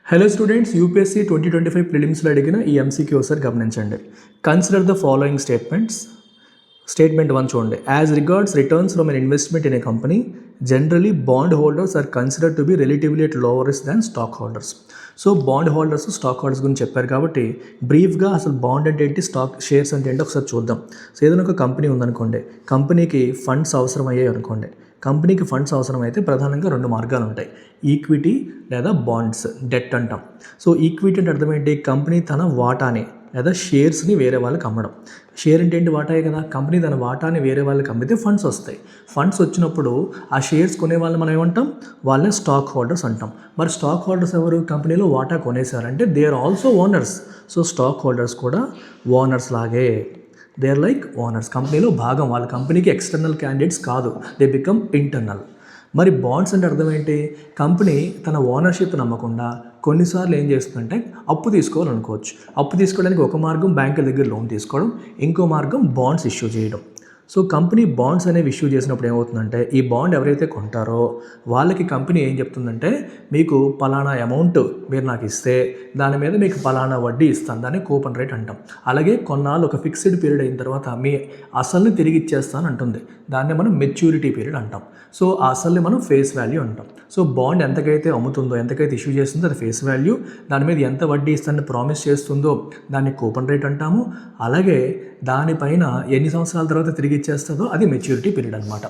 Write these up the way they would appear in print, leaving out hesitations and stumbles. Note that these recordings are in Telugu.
హలో స్టూడెంట్స్, యూపీఎస్సీ 2025 ప్రిలిమ్స్లో అడిగిన ఈ ఎంసీక్యూ ఒకసారి గమనించండి. Consider the following statements. Statement 1 చూడండి. As regards returns from an investment in a company, generally bond holders are considered to be relatively at lower risk than stock holders. So bond holders, stock holders గురించి చెప్పారు కాబట్టి బ్రీఫ్గా అసలు బాండ్ అంటే ఏంటి, స్టాక్ షేర్స్ అంటే ఏంటి ఒకసారి చూద్దాం. సో ఏదైనా ఒక కంపెనీ ఉందనుకోండి, కంపెనీకి ఫండ్స్ అవసరం అయ్యాయి అనుకోండి. కంపెనీకి ఫండ్స్ అవసరమైతే ప్రధానంగా 2 మార్గాలు ఉంటాయి. ఈక్విటీ లేదా బాండ్స్, డెట్ అంటాం. సో ఈక్విటీ అంటే అర్థం ఏంటి, కంపెనీ తన వాటాని లేదా షేర్స్ని వేరే వాళ్ళకి అమ్మడం. షేర్ అంటే ఏంటి, వాటాయే కదా. కంపెనీ తన వాటాని వేరే వాళ్ళకి అమ్మితే ఫండ్స్ వస్తాయి. ఫండ్స్ వచ్చినప్పుడు ఆ షేర్స్ కొనే వాళ్ళని మనం ఏమంటాం, వాళ్ళని స్టాక్ హోల్డర్స్ అంటాం. మరి స్టాక్ హోల్డర్స్ ఎవరు, కంపెనీలో వాటా కొనేసారంటే they are also owners. So stock holders కూడా ఓనర్స్ లాగే, దే ఆర్ లైక్ ఓనర్స్. కంపెనీలో భాగం, వాళ్ళ కంపెనీకి ఎక్స్టర్నల్ క్యాండిడేట్స్ కాదు, దే బికమ్ ఇంటర్నల్. మరి బాండ్స్ అంటే అర్థం ఏంటి, కంపెనీ తన ఓనర్షిప్ నమ్మకుండా కొన్నిసార్లు ఏం చేస్తుందంటే అప్పు తీసుకోవాలనుకోవచ్చు. అప్పు తీసుకోవడానికి ఒక మార్గం బ్యాంకుల దగ్గర లోన్ తీసుకోవడం, ఇంకో మార్గం బాండ్స్ ఇష్యూ చేయడం. సో కంపెనీ బాండ్స్ అనేవి ఇష్యూ చేసినప్పుడు ఏమవుతుందంటే, ఈ బాండ్ ఎవరైతే కొంటారో వాళ్ళకి కంపెనీ ఏం చెప్తుందంటే, మీకు పలానా అమౌంట్ మీరు నాకు ఇస్తే దాని మీద మీకు పలానా వడ్డీ ఇస్తాను, దాన్ని కూపన్ రేట్ అంటాం. అలాగే కొన్నాళ్ళు ఒక ఫిక్స్డ్ పీరియడ్ అయిన తర్వాత మీ అసలుని తిరిగి ఇచ్చేస్తాను అంటుంది, దాన్ని మనం మెచ్యూరిటీ పీరియడ్ అంటాం. సో ఆ అసలుని మనం ఫేస్ వాల్యూ అంటాం. సో బాండ్ ఎంతకైతే అమ్ముతుందో, ఎంతకైతే ఇష్యూ చేస్తుందో అది ఫేస్ వాల్యూ, దాని మీద ఎంత వడ్డీ ఇస్తానని ప్రామిస్ చేస్తుందో దాన్ని కూపన్ రేట్ అంటాము. అలాగే దానిపైన ఎన్ని సంవత్సరాల తర్వాత తిరిగి ఇచ్చేస్తుందో అది మెచ్యూరిటీ పీరియడ్ అనమాట.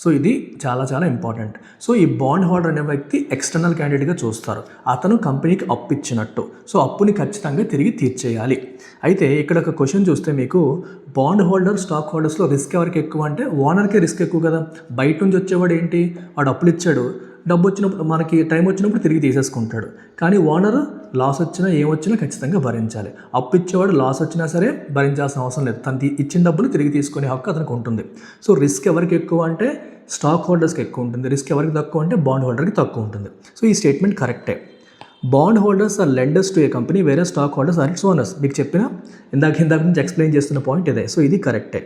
సో ఇది చాలా చాలా ఇంపార్టెంట్. సో ఈ బాండ్ హోల్డర్ అనే వ్యక్తి ఎక్స్టర్నల్ క్యాండిడేట్గా చూస్తారు. అతను కంపెనీకి అప్పు ఇచ్చినట్టు, సో అప్పుని ఖచ్చితంగా తిరిగి తీర్చేయాలి. అయితే ఇక్కడ ఒక క్వశ్చన్ చూస్తే మీకు, బాండ్ హోల్డర్ స్టాక్ హోల్డర్స్లో రిస్క్ ఎవరికి ఎక్కువ అంటే ఓనర్కే రిస్క్ ఎక్కువ కదా. బయట నుంచి వచ్చేవాడు ఏంటి, వాడు అప్పులు ఇచ్చాడు, డబ్బు వచ్చినప్పుడు మనకి టైం వచ్చినప్పుడు తిరిగి తీసేసుకుంటాడు. కానీ ఓనర్ లాస్ వచ్చినా ఏమొచ్చినా ఖచ్చితంగా భరించాలి. అప్పు ఇచ్చేవాడు లాస్ వచ్చినా సరే భరించాల్సిన అవసరం లేదు, తను ఇచ్చిన డబ్బులు తిరిగి తీసుకునే హక్కు అతనికి ఉంటుంది. సో రిస్క్ ఎవరికి ఎక్కువ అంటే స్టాక్ హోల్డర్స్కి ఎక్కువ ఉంటుంది, రిస్క్ ఎవరికి తక్కువ అంటే బాండ్ హోల్డర్కి తక్కువ ఉంటుంది. సో ఈ స్టేట్మెంట్ కరెక్టే. Bond holders are lenders to a company వేరే stock holders are its owners. మీకు చెప్పిన ఇందాక నుంచి ఎక్స్ప్లెయిన్ చేస్తున్న పాయింట్ ఇదే. సో ఇది కరెక్టే.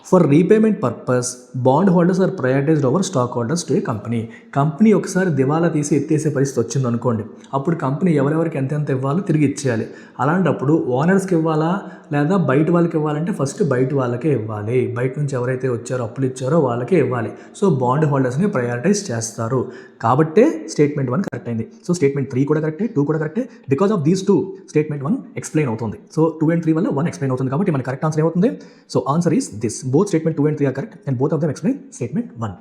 For repayment purpose bond holders are prioritized over stock holders to a company. Company ఒకసారి దివాలా తీసి ఎత్తేసే పరిస్థితి వచ్చింది అనుకోండి, అప్పుడు కంపెనీ ఎవరెవరికి ఎంతెంత ఇవ్వాలో తిరిగి ఇచ్చేయాలి. అలాంటప్పుడు ఓనర్స్కి ఇవ్వాలా లేదా బయట వాళ్ళకి ఇవ్వాలంటే ఫస్ట్ బయట వాళ్ళకే ఇవ్వాలి. బయట నుంచి ఎవరైతే వచ్చారో అప్పులు ఇచ్చారో వాళ్ళకే ఇవ్వాలి. సో బాండ్ హోల్డర్స్ని ప్రయారిటైజ్ చేస్తారు. కాబట్టే స్టేట్మెంట్ 1 కరెక్ట్ అయింది. సో స్టేట్మెంట్ 3 కూడా కరెక్టే, 2 కూడా కరెక్టే. Because of these 2 statement 1 explain అవుతుంది. సో 2 and 3 వల్ల 1 ఎక్స్ప్లెయిన్ అవుతుంది. కాబట్టి మన కరెక్ట్ ఆన్సర్ ఏమవుతుంది, so answer is this. Both statement 2 and 3 are correct and both of them explain statement 1.